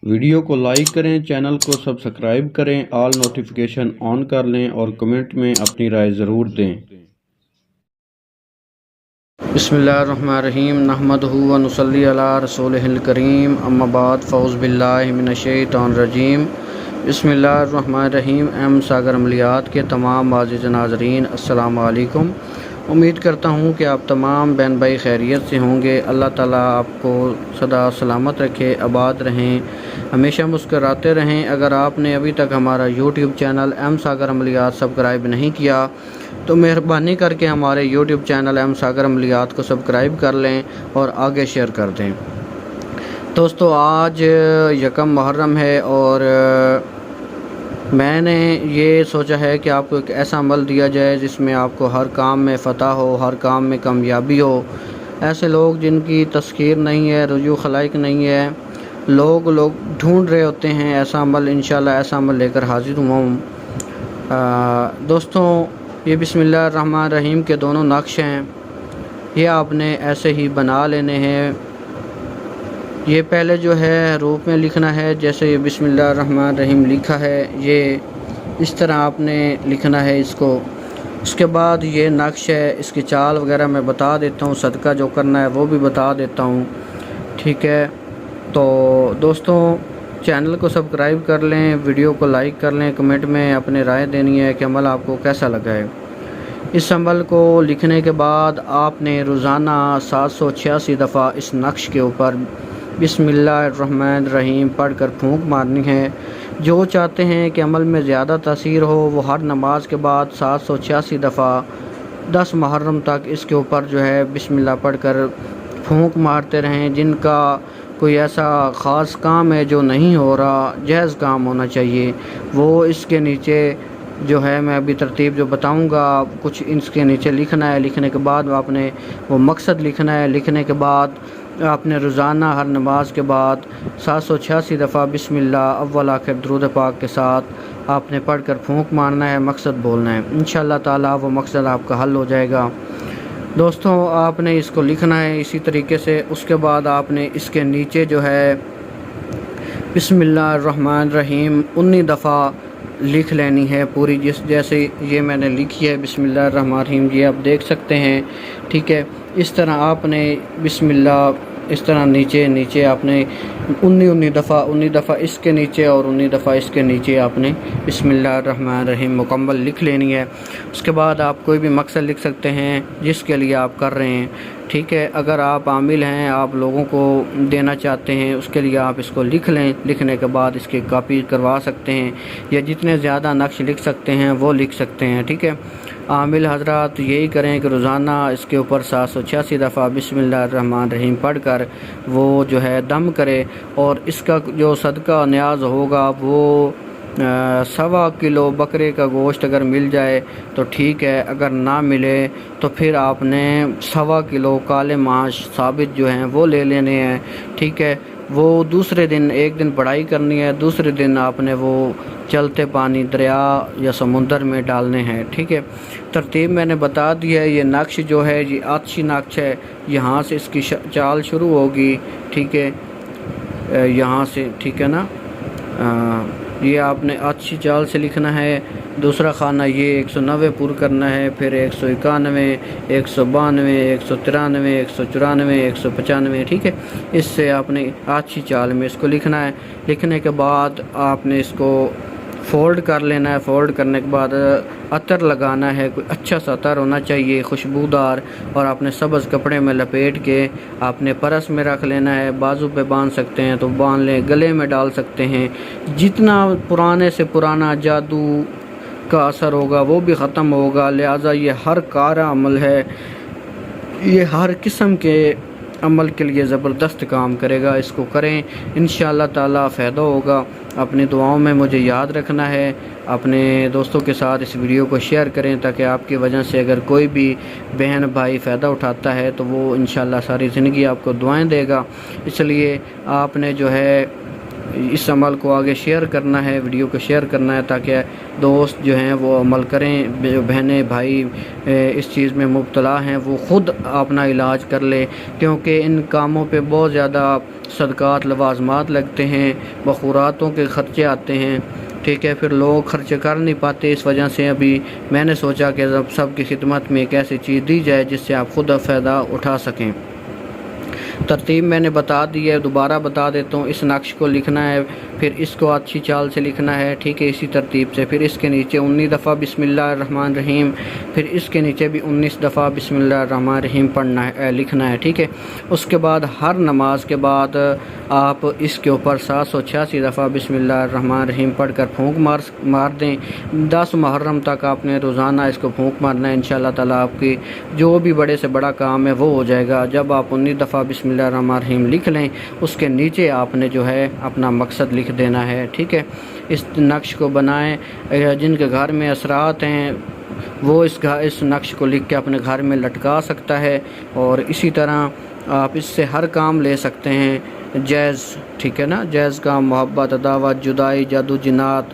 Video کو like کریں، channel کو سبسکرائب کریں، آل نوٹیفیکیشن آن کر لیں اور کمنٹ میں اپنی رائے ضرور دیں۔ بسم اللہ الرحمن الرحیم، نحمدہ و نصلی علی رسولہ الکریم، اما بعد، فاعوذ باللہ من الشیطان الرجیم۔ بسم اللہ الرحمن الرحیم۔ ایم ساگر عملیات کے تمام معزز ناظرین، السلام علیکم۔ امید کرتا ہوں کہ آپ تمام بہن بھائی خیریت سے ہوں گے۔ اللہ تعالیٰ آپ کو سدا سلامت رکھے، آباد رہیں، ہمیشہ مسکراتے رہیں۔ اگر آپ نے ابھی تک ہمارا یوٹیوب چینل ایم ساگر عملیات سبسکرائب نہیں کیا تو مہربانی کر کے ہمارے یوٹیوب چینل ایم ساگر عملیات کو سبسکرائب کر لیں اور آگے شیئر کر دیں۔ دوستو، آج یکم محرم ہے اور میں نے یہ سوچا ہے کہ آپ کو ایک ایسا عمل دیا جائے جس میں آپ کو ہر کام میں فتح ہو، ہر کام میں کامیابی ہو۔ ایسے لوگ جن کی تذکیر نہیں ہے، رجوع خلائق نہیں ہے، لوگ ڈھونڈ رہے ہوتے ہیں ایسا عمل، انشاءاللہ ایسا عمل لے کر حاضر ہوں۔ دوستوں، یہ بسم اللہ الرحمن الرحیم کے دونوں نقش ہیں، یہ آپ نے ایسے ہی بنا لینے ہیں۔ یہ پہلے جو ہے حروف میں لکھنا ہے، جیسے یہ بسم اللہ الرحمن الرحیم لکھا ہے، یہ اس طرح آپ نے لکھنا ہے اس کو۔ اس کے بعد یہ نقش ہے، اس کی چال وغیرہ میں بتا دیتا ہوں، صدقہ جو کرنا ہے وہ بھی بتا دیتا ہوں، ٹھیک ہے۔ تو دوستوں، چینل کو سبسکرائب کر لیں، ویڈیو کو لائک کر لیں، کمنٹ میں اپنے رائے دینی ہے کہ عمل آپ کو کیسا لگا ہے۔ اس عمل کو لکھنے کے بعد آپ نے روزانہ 786 دفعہ اس نقش کے اوپر بسم اللہ الرحمن الرحیم پڑھ کر پھونک مارنی ہے۔ جو چاہتے ہیں کہ عمل میں زیادہ تاثیر ہو، وہ ہر نماز کے بعد 786 دفعہ 10 محرم تک اس کے اوپر جو ہے بسم اللہ پڑھ کر پھونک مارتے رہیں۔ جن کا کوئی ایسا خاص کام ہے جو نہیں ہو رہا، جائز کام ہونا چاہیے، وہ اس کے نیچے جو ہے، میں ابھی ترتیب جو بتاؤں گا، کچھ اس کے نیچے لکھنا ہے۔ لکھنے کے بعد آپ نے وہ مقصد لکھنا ہے۔ لکھنے کے بعد آپ نے روزانہ ہر نماز کے بعد 786 دفعہ بسم اللہ اول آخر درود پاک کے ساتھ آپ نے پڑھ کر پھونک مارنا ہے، مقصد بولنا ہے۔ انشاءاللہ تعالیٰ وہ مقصد آپ کا حل ہو جائے گا۔ دوستوں، آپ نے اس کو لکھنا ہے اسی طریقے سے۔ اس کے بعد آپ نے اس کے نیچے جو ہے بسم اللہ الرحمن الرحیم 19 دفعہ لکھ لینی ہے پوری، جیسے یہ میں نے لکھی ہے بسم اللہ الرحمن الرحیم، یہ آپ دیکھ سکتے ہیں، ٹھیک ہے۔ اس طرح آپ نے بسم اللہ اس طرح نیچے آپ نے 19 دفعہ اس کے نیچے اور 19 دفعہ اس کے نیچے آپ نے بسم اللہ الرحمن الرحیم مکمل لکھ لینی ہے۔ اس کے بعد آپ کوئی بھی مقصد لکھ سکتے ہیں جس کے لیے آپ کر رہے ہیں، ٹھیک ہے۔ اگر آپ عامل ہیں، آپ لوگوں کو دینا چاہتے ہیں، اس کے لیے آپ اس کو لکھ لیں۔ لکھنے کے بعد اس کی کاپی کروا سکتے ہیں، یا جتنے زیادہ نقش لکھ سکتے ہیں وہ لکھ سکتے ہیں، ٹھیک ہے۔ عامل حضرات یہی کریں کہ روزانہ اس کے اوپر 786 دفعہ بسم اللہ الرحمن الرحیم پڑھ کر وہ جو ہے دم کرے، اور اس کا جو صدقہ نیاز ہوگا وہ 1.25 کلو بکرے کا گوشت اگر مل جائے تو ٹھیک ہے، اگر نہ ملے تو پھر آپ نے 1.25 کلو کالے ماش ثابت جو ہیں وہ لے لینے ہیں، ٹھیک ہے۔ وہ دوسرے دن، ایک دن پڑھائی کرنی ہے، دوسرے دن آپ نے وہ چلتے پانی دریا یا سمندر میں ڈالنے ہیں، ٹھیک ہے۔ ترتیب میں نے بتا دی ہے۔ یہ نقش جو ہے یہ آتشی نقش ہے، یہاں سے اس کی چال شروع ہوگی، ٹھیک ہے، یہاں سے، ٹھیک ہے نا۔ یہ آپ نے آتشی چال سے لکھنا ہے۔ دوسرا خانہ یہ 190 پر کرنا ہے، پھر 191، 192، 193، 194، 195، ٹھیک ہے۔ اس سے آپ نے آتشی چال میں اس کو لکھنا ہے۔ لکھنے کے بعد آپ نے اس کو فولڈ کر لینا ہے۔ فولڈ کرنے کے بعد عطر لگانا ہے، کوئی اچھا سا عطر ہونا چاہیے، خوشبودار، اور آپ نے سبز کپڑے میں لپیٹ کے آپ نے پرس میں رکھ لینا ہے۔ بازو پہ باندھ سکتے ہیں تو باندھ لیں، گلے میں ڈال سکتے ہیں۔ جتنا پرانے سے پرانا جادو کا اثر ہوگا وہ بھی ختم ہوگا، لہٰذا یہ ہر کارہ عمل ہے، یہ ہر قسم کے عمل کے لیے زبردست کام کرے گا۔ اس کو کریں، انشاءاللہ تعالیٰ فائدہ ہوگا۔ اپنی دعاؤں میں مجھے یاد رکھنا ہے، اپنے دوستوں کے ساتھ اس ویڈیو کو شیئر کریں تاکہ آپ کی وجہ سے اگر کوئی بھی بہن بھائی فائدہ اٹھاتا ہے تو وہ انشاءاللہ ساری زندگی آپ کو دعائیں دے گا۔ اس لیے آپ نے جو ہے اس عمل کو آگے شیئر کرنا ہے، ویڈیو کو شیئر کرنا ہے تاکہ دوست جو ہیں وہ عمل کریں، جو بہنیں بھائی اس چیز میں مبتلا ہیں وہ خود اپنا علاج کر لے، کیونکہ ان کاموں پہ بہت زیادہ صدقات لوازمات لگتے ہیں، بخوراتوں کے خرچے آتے ہیں، ٹھیک ہے، پھر لوگ خرچے کر نہیں پاتے۔ اس وجہ سے ابھی میں نے سوچا کہ سب کی خدمت میں ایک ایسی چیز دی جائے جس سے آپ خود فائدہ اٹھا سکیں۔ ترتیب میں نے بتا دی ہے، دوبارہ بتا دیتا ہوں۔ اس نقش کو لکھنا ہے، پھر اس کو اچھی چال سے لکھنا ہے، ٹھیک ہے، اسی ترتیب سے۔ پھر اس کے نیچے 19 دفعہ بسم اللہ الرحمن الرحیم، پھر اس کے نیچے بھی 19 دفعہ بسم اللہ الرحمن الرحیم پڑھنا ہے، لکھنا ہے، ٹھیک ہے۔ اس کے بعد ہر نماز کے بعد آپ اس کے اوپر 786 دفعہ بسم اللہ الرحمن الرحیم پڑھ کر پھونک مار دیں۔ 10 محرم تک آپ نے روزانہ اس کو پھونک مارنا ہے، انشاءاللہ تعالیٰ آپ کی جو بھی بڑے سے بڑا کام ہے وہ ہو جائے گا۔ جب آپ 19 دفعہ بسم اللہ الرحمن الرحیم لکھ لیں، اس کے نیچے آپ نے جو ہے اپنا مقصد لکھ دینا ہے، ٹھیک ہے۔ اس نقش کو بنائیں، جن کے گھر میں اثرات ہیں وہ اس نقش کو لکھ کے اپنے گھر میں لٹکا سکتا ہے، اور اسی طرح آپ اس سے ہر کام لے سکتے ہیں جائز، ٹھیک ہے نا، جائز کام، محبت، عداوت، جدائی، جادو جنات،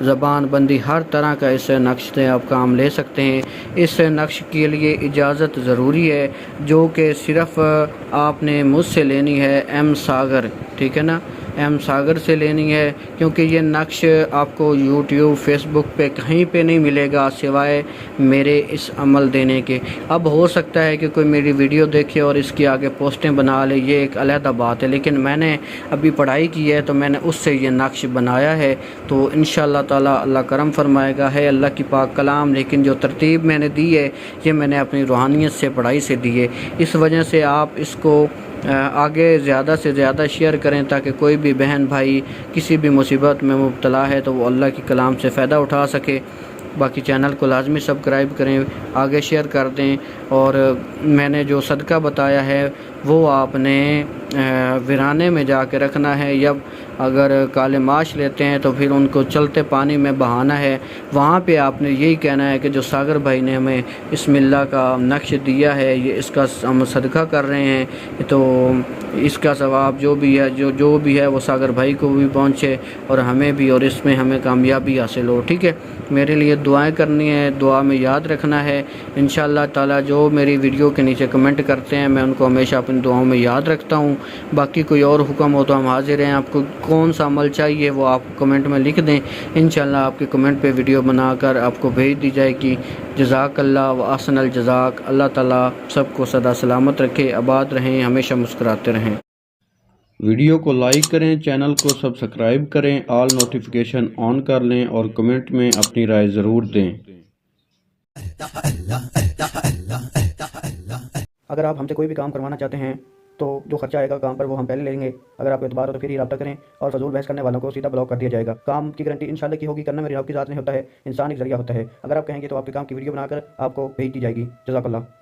زبان بندی، ہر طرح کا اس نقش سے آپ کام لے سکتے ہیں۔ اس نقش کے لیے اجازت ضروری ہے، جو کہ صرف آپ نے مجھ سے لینی ہے، ایم ساگر، ٹھیک ہے نا، ایم ساگر سے لینی ہے، کیونکہ یہ نقش آپ کو یوٹیوب، فیس بک پہ کہیں پہ نہیں ملے گا سوائے میرے اس عمل دینے کے۔ اب ہو سکتا ہے کہ کوئی میری ویڈیو دیکھے اور اس کی آگے پوسٹیں بنا لے، یہ ایک علیحدہ بات ہے، لیکن میں نے ابھی پڑھائی کی ہے تو میں نے اس سے یہ نقش بنایا ہے، تو انشاءاللہ تعالیٰ اللہ کرم فرمائے گا، ہے اللہ کی پاک کلام، لیکن جو ترتیب میں نے دی ہے یہ میں نے اپنی روحانیت سے پڑھائی سے دی ہے۔ اس وجہ سے آپ اس کو آگے زیادہ سے زیادہ شیئر کریں تاکہ کوئی بھی بہن بھائی کسی بھی مصیبت میں مبتلا ہے تو وہ اللہ کی کلام سے فائدہ اٹھا سکے۔ باقی چینل کو لازمی سبسکرائب کریں، آگے شیئر کر دیں، اور میں نے جو صدقہ بتایا ہے وہ آپ نے ویرانے میں جا کے رکھنا ہے، یا اگر کالے ماش لیتے ہیں تو پھر ان کو چلتے پانی میں بہانا ہے۔ وہاں پہ آپ نے یہی کہنا ہے کہ جو ساگر بھائی نے ہمیں بسم اللہ کا نقش دیا ہے، یہ اس کا ہم صدقہ کر رہے ہیں، تو اس کا ثواب جو بھی ہے جو بھی ہے وہ ساگر بھائی کو بھی پہنچے اور ہمیں بھی، اور اس میں ہمیں کامیابی حاصل ہو، ٹھیک ہے۔ میرے لیے دعائیں کرنی ہے، دعا میں یاد رکھنا ہے، انشاءاللہ تعالیٰ جو میری ویڈیو کے نیچے کمنٹ کرتے ہیں میں ان کو ہمیشہ اپنی دعاؤں میں یاد رکھتا ہوں۔ باقی کوئی اور حکم ہو تو ہم حاضر ہیں، آپ کو کون سا عمل چاہیے وہ آپ کمنٹ میں لکھ دیں، انشاءاللہ آپ کے کمنٹ پہ ویڈیو بنا کر آپ کو بھیج دی جائے گی۔ جزاک اللہ و احسن الجزاک۔ اللہ تعالیٰ سب کو سدا سلامت رکھے، آباد رہیں، ہمیشہ مسکراتے رہیں۔ ویڈیو کو لائک کریں، چینل کو سبسکرائب کریں، آل نوٹیفیکیشن آن کر لیں اور کمنٹ میں اپنی رائے ضرور دیں۔ اگر آپ ہم سے کوئی بھی کام کروانا چاہتے ہیں تو جو خرچہ آئے گا کام پر وہ ہم پہلے لیں گے، اگر آپ کو اعتبار ہو تو پھر ہی رابطہ کریں، اور فضول بحث کرنے والوں کو سیدھا بلاک کر دیا جائے گا۔ کام کی گارنٹی انشاءاللہ کی ہوگی، کرنا میری آپ کی ذات نہیں ہوتا ہے، انسان ایک ذریعہ ہوتا ہے۔ اگر آپ کہیں گے تو آپ کے کام کی ویڈیو بنا کر آپ کو بھیج دی جائے گی۔ جزاک اللہ۔